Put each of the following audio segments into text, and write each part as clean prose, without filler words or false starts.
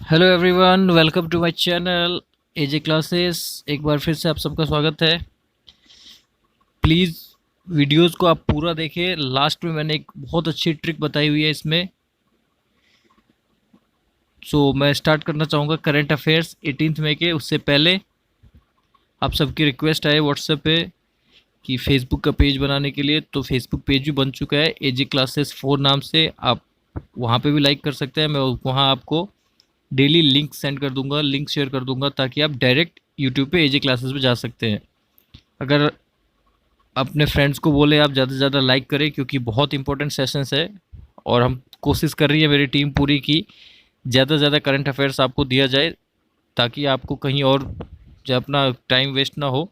Hello everyone, welcome to my channel AJ classes. एक बार फिर से आप सबका स्वागत है। प्लीज़ वीडियोस को आप पूरा देखें। लास्ट में मैंने एक बहुत अच्छी ट्रिक बताई हुई है इसमें। मैं स्टार्ट करना चाहूँगा करंट अफेयर्स 18 मई के। उससे पहले आप सबकी रिक्वेस्ट आए व्हाट्सएप पे कि फेसबुक का पेज बनाने के लिए, तो फेसबुक पेज भी बन चुका है एजे क्लासेस 4 नाम से। आप वहाँ पे भी लाइक कर सकते हैं। मैं वहाँ आपको डेली लिंक सेंड कर दूंगा, लिंक शेयर कर दूंगा, ताकि आप डायरेक्ट यूट्यूब पे एजे क्लासेस पे जा सकते हैं। अगर अपने फ्रेंड्स को बोले आप ज़्यादा से ज़्यादा लाइक करें, क्योंकि बहुत इंपॉर्टेंट सेशंस है और हम कोशिश कर रही है मेरी टीम पूरी की ज़्यादा से ज़्यादा करंट अफेयर्स आपको दिया जाए, ताकि आपको कहीं और जो अपना टाइम वेस्ट ना हो,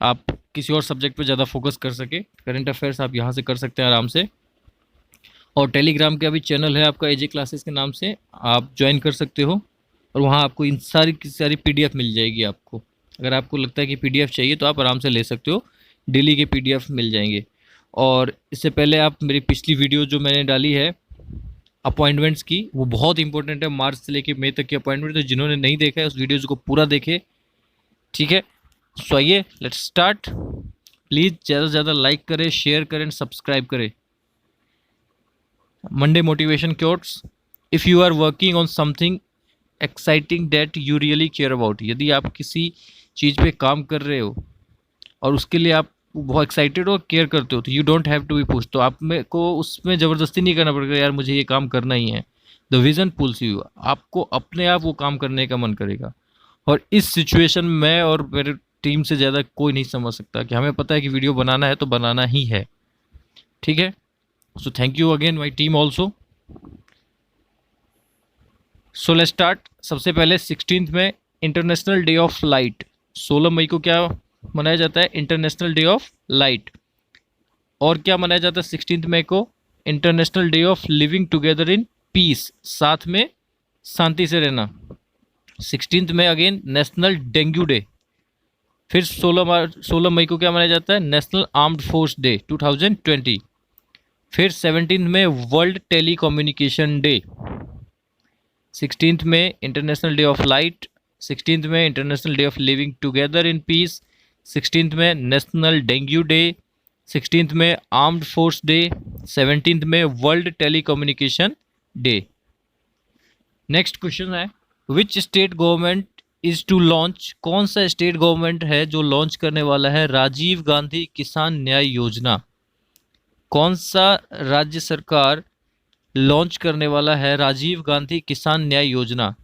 आप किसी और सब्जेक्ट पे ज़्यादा फोकस कर सके। करंट अफेयर्स आप यहाँ से कर सकते हैं आराम से। और टेलीग्राम का भी चैनल है आपका एजे क्लासेस के नाम से, आप ज्वाइन कर सकते हो। और वहाँ आपको इन सारी की सारी पीडीएफ मिल जाएगी आपको। अगर आपको लगता है कि पीडीएफ चाहिए तो आप आराम से ले सकते हो, डेली के पीडीएफ मिल जाएंगे। और इससे पहले आप मेरी पिछली वीडियो जो मैंने डाली है अपॉइंटमेंट्स की, वो बहुत इंपॉर्टेंट है। मार्च से लेकर मई तक की अपॉइंटमेंट, तो जिन्होंने नहीं देखा है उस वीडियोज़ को पूरा देखे, ठीक है। सो आइए लेट्स स्टार्ट। प्लीज़ ज़्यादा से ज़्यादा लाइक करें, शेयर करें, सब्सक्राइब करें। Monday motivation quotes. If you are working on something exciting that you really care about, यदि आप किसी चीज़ पे काम कर रहे हो और उसके लिए आप बहुत एक्साइटेड हो, केयर करते हो, तो you don't have to be push. तो आप में को उसमें ज़बरदस्ती नहीं करना पड़ेगा, यार मुझे ये काम करना ही है। द विज़न पुल्स यू, आपको अपने आप वो काम करने का मन करेगा। और इस सिचुएशन में और मेरे टीम से ज़्यादा कोई नहीं समझ सकता कि हमें पता है कि वीडियो बनाना है तो बनाना ही है, ठीक है। So thank you again my team also. So let's start. सबसे पहले 16 में इंटरनेशनल डे ऑफ लाइट। 16 मई को क्या मनाया जाता है? International day of light. और क्या मनाया जाता है 16 मई को? International day of living together in peace, साथ में शांति से रहना। 16 में अगेन नेशनल डेंगू डे। फिर 16 मई को क्या मनाया जाता है? National armed force day 2020। फिर 17 में वर्ल्ड टेली कम्युनिकेशन डे। 16 में इंटरनेशनल डे ऑफ लाइट, 16 में international day of living together in peace, 16 में नेशनल डेंगू डे, 16 में आर्म्ड फोर्स डे, 17 में world telecommunication day. Next question है, which state government is to launch, कौन सा state government है जो launch करने वाला है राजीव गांधी किसान न्याय योजना? कौन सा राज्य सरकार लॉन्च करने वाला है राजीव गांधी किसान न्याय योजना?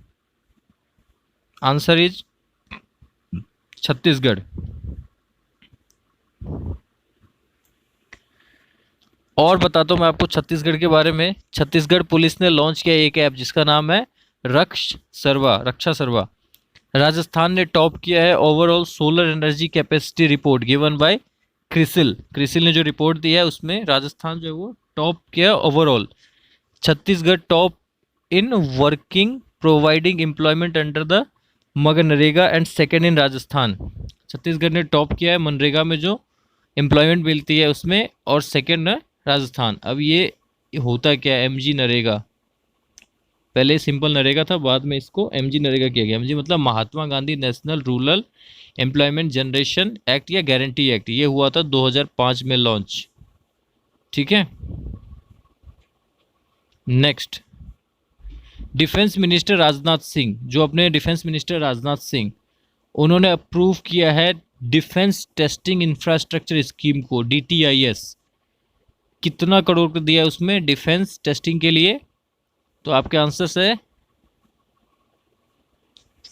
Answer is Chhattisgarh. और बताता हूँ मैं आपको छत्तीसगढ़ के बारे में। छत्तीसगढ़ पुलिस ने लॉन्च किया एक ऐप जिसका नाम है रक्षा सर्वा। राजस्थान ने टॉप किया है overall solar energy capacity report given by CRISIL. CRISIL ने जो रिपोर्ट दी है उसमें राजस्थान जो है वो टॉप किया overall. Chhattisgarh top in working providing employment under the MNREGA and second in Rajasthan. Chhattisgarh ने टॉप किया है मनरेगा में जो एम्प्लॉयमेंट मिलती है उसमें, और सेकेंड है राजस्थान। अब ये होता क्या है एमजी नरेगा? पहले सिंपल नरेगा था, बाद में इसको एमजी नरेगा किया गया। एमजी मतलब Mahatma Gandhi national rural employment generation act या गारंटी एक्ट। ये हुआ था 2005 में लॉन्च, ठीक है। Next, defence minister Rajnath Singh, जो अपने डिफेंस मिनिस्टर राजनाथ सिंह, उन्होंने अप्रूव किया है डिफेंस टेस्टिंग इंफ्रास्ट्रक्चर स्कीम को, DTIS। कितना करोड़ का दिया है उसमें डिफेंस टेस्टिंग के लिए? तो आपके आंसर्स है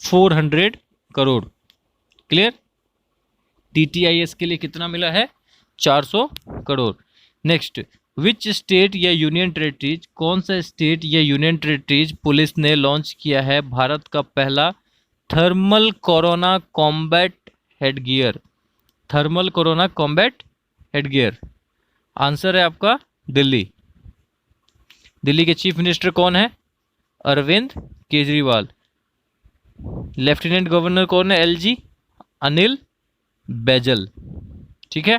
400 करोड़। क्लियर? DTIS के लिए कितना मिला है? 400 करोड़। नेक्स्ट, विच स्टेट या यूनियन टेरिटरीज, कौन सा स्टेट या यूनियन टेरिटरीज पुलिस ने लॉन्च किया है भारत का पहला thermal corona combat headgear? Thermal corona combat headgear. Answer है आपका दिल्ली। दिल्ली के चीफ मिनिस्टर कौन है? अरविंद केजरीवाल। लेफ्टिनेंट गवर्नर कौन है? LG अनिल बैजल, ठीक है।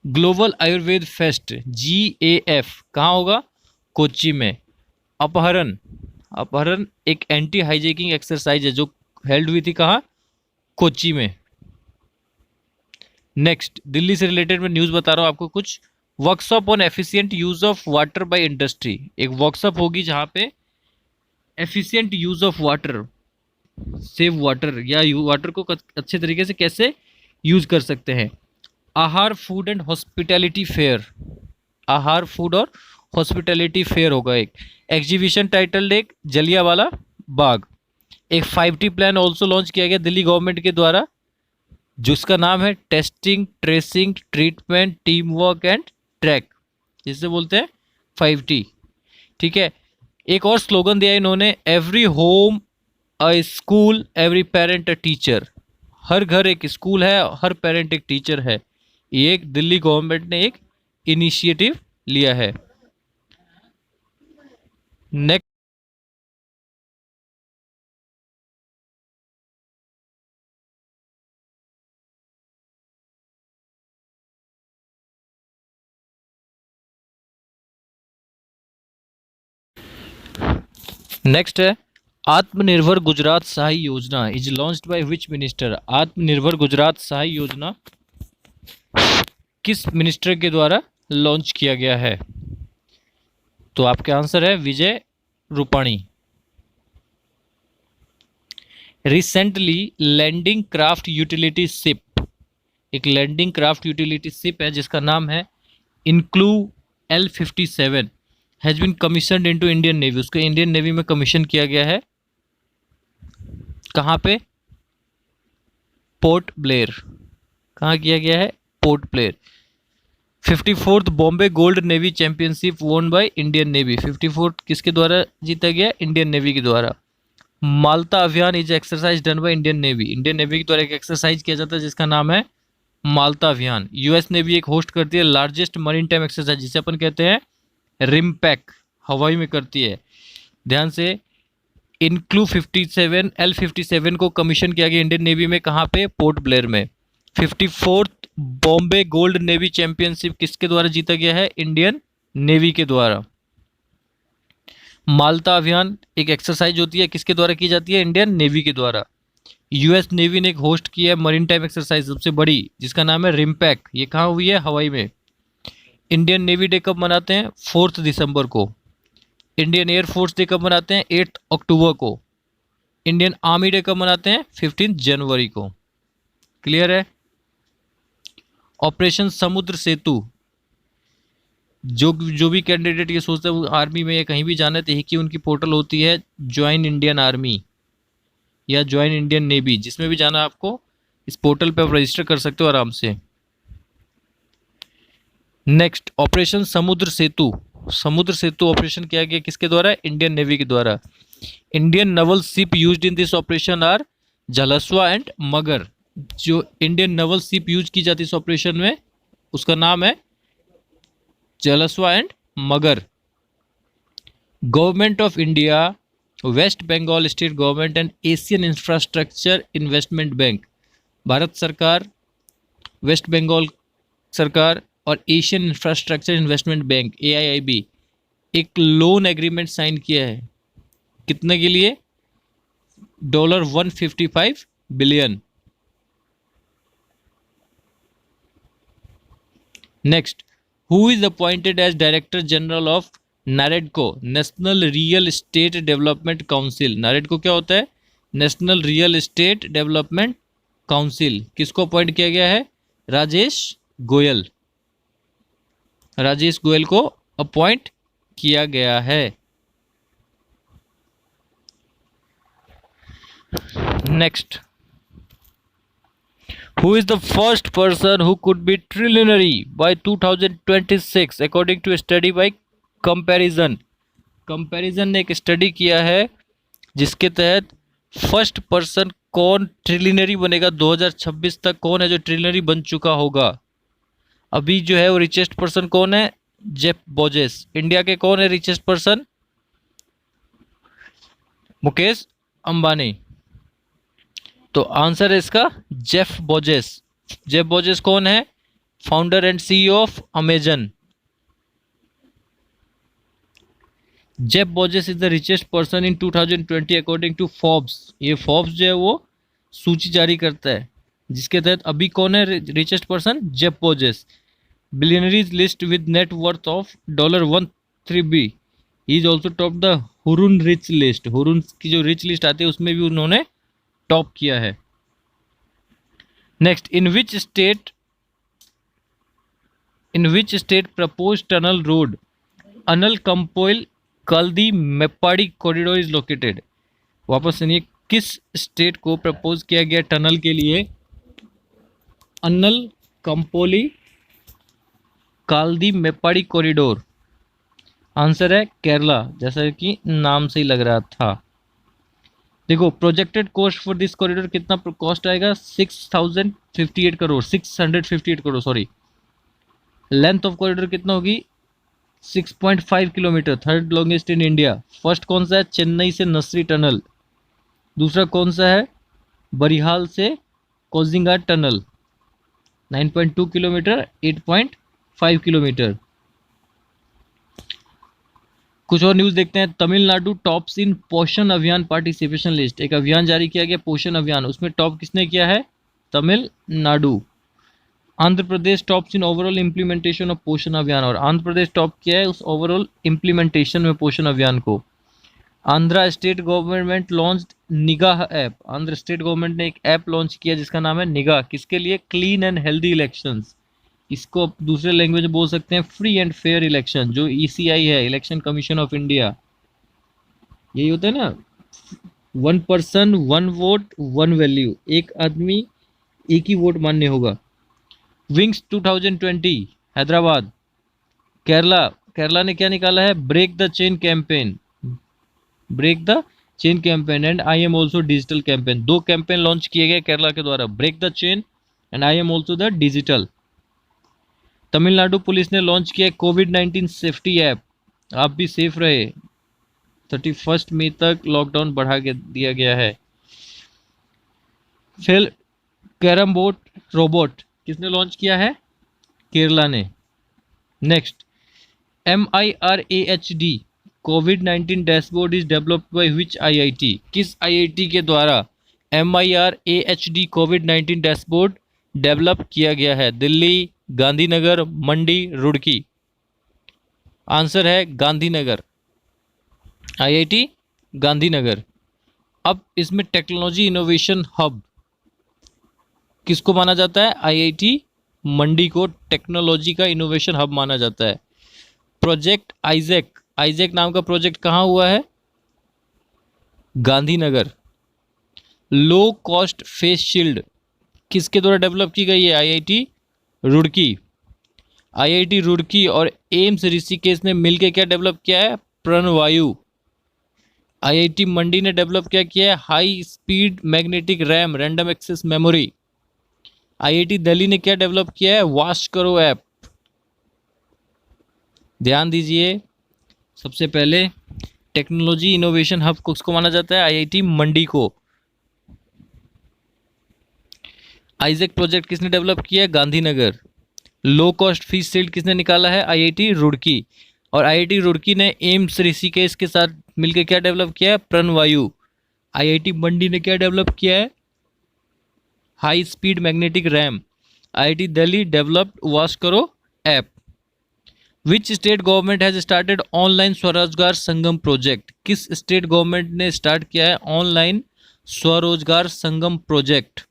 ग्लोबल आयुर्वेद फेस्ट GAF कहाँ होगा? कोच्चि में। अपहरण, अपहरण एक एंटी हाईजैकिंग एक्सरसाइज है जो हेल्ड हुई थी कहाँ, कोच्चि में। नेक्स्ट, दिल्ली से रिलेटेड मैं न्यूज़ बता रहा हूँ आपको कुछ। Workshop on efficient use of water by industry, एक वर्कशॉप होगी जहाँ पे efficient use of water, save water या वाटर को अच्छे तरीके से कैसे यूज कर सकते हैं। आहार फूड एंड हॉस्पिटैलिटी फेयर, आहार फूड और हॉस्पिटैलिटी फेयर होगा एक। एग्जीबिशन टाइटल एक जलियांवाला बाग। एक 5T प्लान ऑल्सो लॉन्च किया गया दिल्ली गवर्नमेंट के द्वारा, जिसका नाम है testing, tracing, treatment, team work and track, जिसे बोलते हैं 5T। ठीक है, एक और स्लोगन दिया इन्होंने, every home a school, every parent a teacher. हर घर एक स्कूल है, हर पेरेंट एक टीचर है। ये एक दिल्ली गवर्नमेंट ने एक इनिशिएटिव लिया है। नेक्स्ट, नेक्स्ट है आत्मनिर्भर गुजरात सहाय योजना is launched by which minister. आत्मनिर्भर गुजरात सहाय योजना किस मिनिस्टर के द्वारा लॉन्च किया गया है? तो आपका आंसर है Vijay Rupani. Recently landing craft utility ship, एक लैंडिंग क्राफ्ट यूटिलिटी शिप है जिसका नाम है इनक्लू L57 has been commissioned into Indian navy. उसको इंडियन नेवी में कमीशन किया गया है। कहाँ पे? पोर्ट ब्लेयर। कहाँ किया गया है? Port Blair. 54th Bombay gold navy championship won by Indian navy. 54th किसके द्वारा जीता गया? इंडियन नेवी के द्वारा। माल्टा अभियान is exercise done by Indian navy. Indian navy के द्वारा एक एक्सरसाइज किया जाता है जिसका नाम है माल्टा अभियान। यूएस नेवी एक होस्ट करती है लार्जेस्ट मरीन टाइम एक्सरसाइज, जिसे अपन कहते हैं रिमपैक, हवाई में करती है। ध्यान से, इनक्लू 57 L57 को कमीशन किया गया इंडियन नेवी में। कहाँ पे? पोर्ट ब्लेयर में। 54th Bombay gold navy championship किसके द्वारा जीता गया है? इंडियन नेवी के द्वारा। माल्टा अभियान एक एक्सरसाइज होती है, किसके द्वारा की जाती है? इंडियन नेवी के द्वारा। यूएस नेवी ने एक होस्ट किया है मरीन टाइम एक्सरसाइज सबसे बड़ी, जिसका नाम है रिमपैक। ये कहाँ हुई है? हवाई में। इंडियन नेवी डे कब मनाते हैं? 4 दिसंबर को। इंडियन एयरफोर्स डे कब मनाते हैं? 8 अक्टूबर को। इंडियन आर्मी डे कब मनाते हैं? 15 जनवरी को। क्लियर है? ऑपरेशन समुद्र सेतु, जो भी कैंडिडेट ये सोचते हैं वो आर्मी में या कहीं भी जाना है तो एक ही उनकी पोर्टल होती है, ज्वाइन इंडियन आर्मी या ज्वाइन इंडियन नेवी। जिसमें भी जाना आपको इस पोर्टल पे आप रजिस्टर कर सकते हो आराम से। नेक्स्ट, ऑपरेशन समुद्र सेतु। समुद्र सेतु ऑपरेशन किया गया किसके द्वारा? इंडियन नेवी के द्वारा। Indian naval ship used in this operation are Jalashwa and Magar. जो इंडियन नवल शिप यूज की जाती है इस ऑपरेशन में, उसका नाम है Jalashwa and Magar. Government of India, West Bengal state government and Asian infrastructure investment bank. भारत सरकार, वेस्ट बंगाल सरकार और Asian infrastructure investment bank AIIB एक लोन एग्रीमेंट साइन किया है। कितने के लिए? $155 billion. Next, who is appointed as director general of NAREDCO, national real estate development council. NAREDCO क्या होता है? National real estate development council. किसको अपॉइंट किया गया है? राजेश गोयल। राजेश गोयल को अपॉइंट किया गया है। Next, who is the first person who could be trillionary by 2026 according to a study by comparison। Comparison ने एक स्टडी किया है जिसके तहत फर्स्ट पर्सन कौन ट्रिलियनरी बनेगा 2026 तक, कौन है जो ट्रिलियनरी बन चुका होगा। अभी जो है वो रिचेस्ट पर्सन कौन है? जेफ बोजेस। इंडिया के कौन है रिचेस्ट पर्सन? मुकेश अंबानी। तो आंसर है इसका जेफ बोजेस। जेफ बोजेस कौन है? Founder and CEO of Amazon. Jeff Bezos is the richest person in 2020 according to Forbes. ये फोर्ब्स जो है वो सूची जारी करता है, जिसके तहत अभी कौन है richest person? Jeff Bezos. Billionaires list with net worth of $103 he is also top the Hurun rich list. Hurun की जो रिच लिस्ट आती है उसमें भी उन्होंने टॉप किया है। Next, in which state propose tunnel road Anal कंपोइल कल्दी मेप्पाड़ी corridor is located. वापस सुनिए, किस स्टेट को प्रपोज किया गया टनल के लिए अनल कंपोली काल्दी मेप्पाड़ी कॉरिडोर? आंसर है केरला, जैसा कि नाम से ही लग रहा था। देखो, projected cost for this corridor कितना कॉस्ट आएगा? 658 crore sorry. Length of corridor कितना होगी? 6.5 kilometre, third longest in India. First कौन सा है? चेन्नई से नसरी टनल। दूसरा कौन सा है? बरिहाल से कोजिंगा टनल, 9.2 किलोमीटर, 8.5 किलोमीटर। कुछ और न्यूज़ देखते हैं। तमिलनाडु टॉप्स इन पोषण अभियान पार्टिसिपेशन लिस्ट। एक अभियान जारी किया गया पोषण अभियान, उसमें टॉप किसने किया है? Tamil Nadu. Andhra Pradesh tops in overall implementation of Poshan Abhiyan, और आंध्र प्रदेश टॉप किया है उस ओवरऑल इम्प्लीमेंटेशन में पोषण अभियान को। आंध्रा स्टेट गवर्नमेंट लॉन्च्ड निगाह ऐप। आंध्र स्टेट गवर्नमेंट ने एक ऐप लॉन्च किया जिसका नाम है निगाह। किसके लिए? Clean and healthy elections. इसको आप दूसरे लैंग्वेज में बोल सकते हैं फ्री एंड फेयर इलेक्शन। जो ईसीआई है, इलेक्शन कमीशन ऑफ इंडिया, यही होता है ना, 1 पर्सन 1 वोट 1 वैल्यू, एक आदमी एक ही वोट मान्य होगा। विंग्स 2020 हैदराबाद। केरला ने क्या निकाला है? Break the chain campaign, break the chain campaign and I am also digital campaign. 2 campaign launch किए गए केरला के द्वारा, break the chain and I am also the digital. Tamil Nadu police ने लॉन्च किया कोविड-19 सेफ्टी ऐप। आप भी सेफ रहे। 31 मई तक लॉकडाउन बढ़ा के दिया गया है। फिर कैरम बोर्ड रोबोट किसने लॉन्च किया है? केरला ने। Next, MIRAHD covid dashboard is developed by which IIT। किस IIT के द्वारा MIRAHD कोविड-19 डैशबोर्ड डेवलप किया गया है? दिल्ली, गांधीनगर, मंडी, रुड़की। आंसर है गांधीनगर, IIT गांधीनगर। अब इसमें टेक्नोलॉजी इनोवेशन हब किसको माना जाता है? IIT मंडी को टेक्नोलॉजी का इनोवेशन हब माना जाता है। प्रोजेक्ट आइजैक नाम का प्रोजेक्ट कहाँ हुआ है? Gandhinagar. Low cost face shield किसके द्वारा डेवलप की गई है? IIT रुड़की। IIT रुड़की और एम्स ऋषिकेश ने मिलकर क्या डेवलप किया है? प्रणवायु। IIT मंडी ने डेवलप क्या किया है? High speed magnetic RAM, random access memory. IIT Delhi ने क्या डेवलप किया है? वाश करो ऐप। ध्यान दीजिए, सबसे पहले टेक्नोलॉजी इनोवेशन हब किसको माना जाता है? IIT मंडी को। आइजैक प्रोजेक्ट किसने डेवलप किया है? Gandhinagar. Low cost fees shield किसने निकाला है? IIT रुड़की। और IIT रुड़की ने एम्स ऋषिकेश के साथ मिलकर क्या डेवलप किया है? प्रणवायु। IIT मंडी ने क्या डेवलप किया है? High speed magnetic RAM. IIT Delhi developed wash करो app. Which state government has started online Swarojgar Sangam project. किस स्टेट गवर्नमेंट ने स्टार्ट किया है online Swarojgar Sangam project?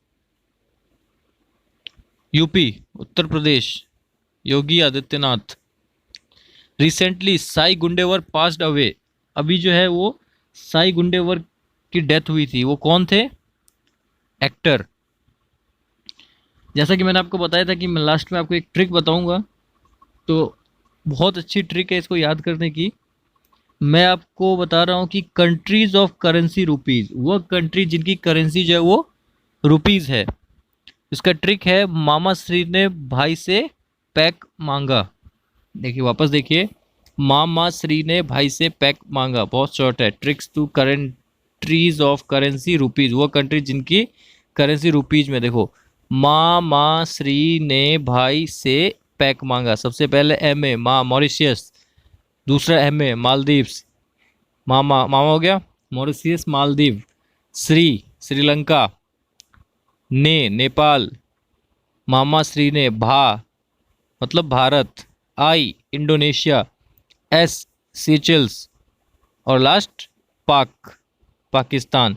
UP, Uttar Pradesh, Yogi Adityanath. Recently Sai Gundewar passed away. अभी जो है वो साई गुंडेवर की डेथ हुई थी। वो कौन थे? एक्टर। जैसा कि मैंने आपको बताया था कि मैं लास्ट में आपको एक ट्रिक बताऊंगा, तो बहुत अच्छी ट्रिक है इसको याद करने की। मैं आपको बता रहा हूँ कि कंट्रीज ऑफ करेंसी रुपीज़, वो कंट्री जिनकी करेंसी जो है वो रुपीज़ है। इसका ट्रिक है मामा श्री ने भाई से पैक मांगा। देखिए, वापस देखिए, मामा श्री ने भाई से पैक मांगा। बहुत शॉर्ट है। Tricks to countries of currency rupees, वो कंट्री जिनकी करेंसी रुपीज़ में। देखो, मामा श्री ने भाई से पैक मांगा। सबसे पहले MA माँ मॉरिशियस, दूसरा MA मालदीव्स, मामा हो गया, मॉरिशियस मालदीव, श्रीलंका, नेपाल, मामा श्री ने, भा मतलब भारत, आई इंडोनेशिया, एस सीचेल्स और लास्ट पाकिस्तान।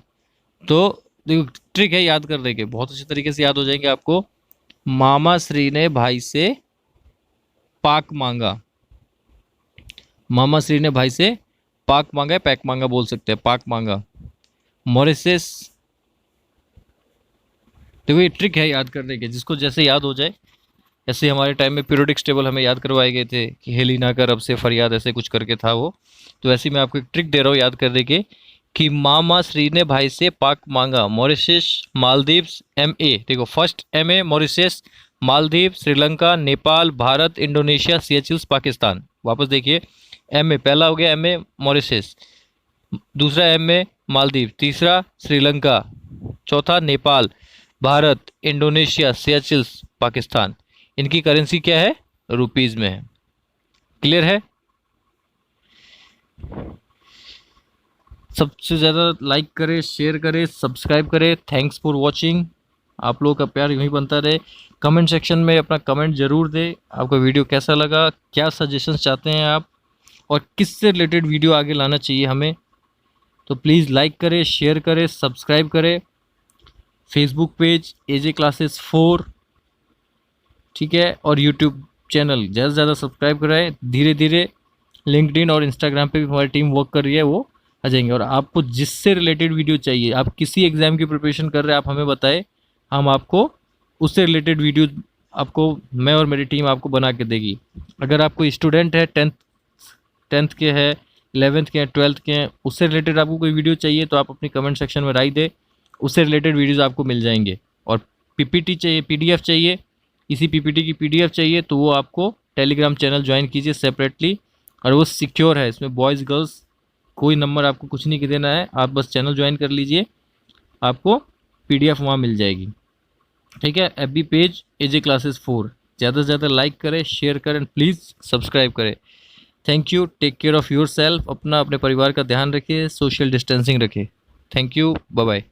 तो देखो ट्रिक है याद करने के, बहुत अच्छे तरीके से याद हो जाएंगे आपको। मामा श्री ने भाई से पाक मांगा, मामा श्री ने भाई से पाक मांगा है, पैक मांगा बोल सकते हैं, पाक मांगा। मॉरिशस, देखो ये ट्रिक है याद करने के, जिसको जैसे याद हो जाए। ऐसे हमारे टाइम में पीरियोडिक टेबल हमें याद करवाए गए थे कि हेली ना कर अब से फरियाद, ऐसे कुछ करके था वो। तो ऐसे मैं आपको एक ट्रिक दे रहा हूँ याद करने के कि मामा श्री ने भाई से पाक मांगा, मॉरिशस, मालदीव्स, MA। देखो first MA Mauritius, Maldives, Sri Lanka, Nepal, Bharat, Indonesia, Seychelles, Pakistan. वापस देखिए, MA पहला हो गया, MA मॉरिशस, दूसरा MA मालदीव, तीसरा श्रीलंका, चौथा नेपाल, भारत, इंडोनेशिया, सीएचएल्स, पाकिस्तान। इनकी करेंसी क्या है? रुपीज में है। क्लियर है? सबसे ज़्यादा लाइक करें, शेयर करें, सब्सक्राइब करें। Thanks for watching. आप लोगों का प्यार यूँ ही बनता रहे। कमेंट सेक्शन में अपना कमेंट ज़रूर दें, आपका वीडियो कैसा लगा, क्या सजेशंस चाहते हैं आप, और किससे रिलेटेड वीडियो आगे लाना चाहिए हमें। तो प्लीज़ लाइक करें, शेयर करें, सब्सक्राइब करें। फेसबुक पेज AJ क्लासेस 4, ठीक है, और यूट्यूब चैनल ज़्यादा से ज़्यादा सब्सक्राइब कराएं। धीरे धीरे लिंक्डइन और इंस्टाग्राम पे भी हमारी टीम वर्क कर रही है, वो आ जाएंगे। और आपको जिससे रिलेटेड वीडियो चाहिए, आप किसी एग्ज़ाम की प्रिपरेशन कर रहे हैं, आप हमें बताएं, हम आपको उससे रिलेटेड वीडियो आपको, मैं और मेरी टीम आपको बना के देगी। अगर आप कोई स्टूडेंट है, टेंथ के हैं, 11th के हैं, 12th के हैं, उससे रिलेटेड आपको कोई वीडियो चाहिए तो आप अपनी कमेंट सेक्शन में राय दें, उससे रिलेटेड वीडियोज़ आपको मिल जाएंगे। और PPT चाहिए, PDF चाहिए, इसी PPT की PDF चाहिए, तो वो आपको टेलीग्राम चैनल ज्वाइन कीजिए सेपरेटली। और वो सिक्योर है, इसमें बॉयज़ गर्ल्स कोई नंबर आपको कुछ नहीं देना है, आप बस चैनल ज्वाइन कर लीजिए, आपको PDF वहाँ मिल जाएगी। ठीक है, FB पेज AJ क्लासेस 4। ज़्यादा से ज़्यादा लाइक करें, शेयर करें, प्लीज़ सब्सक्राइब करें। Thank you. Take care of your self. अपना अपने परिवार का ध्यान रखिए, सोशल डिस्टेंसिंग रखिए। Thank you, bye bye.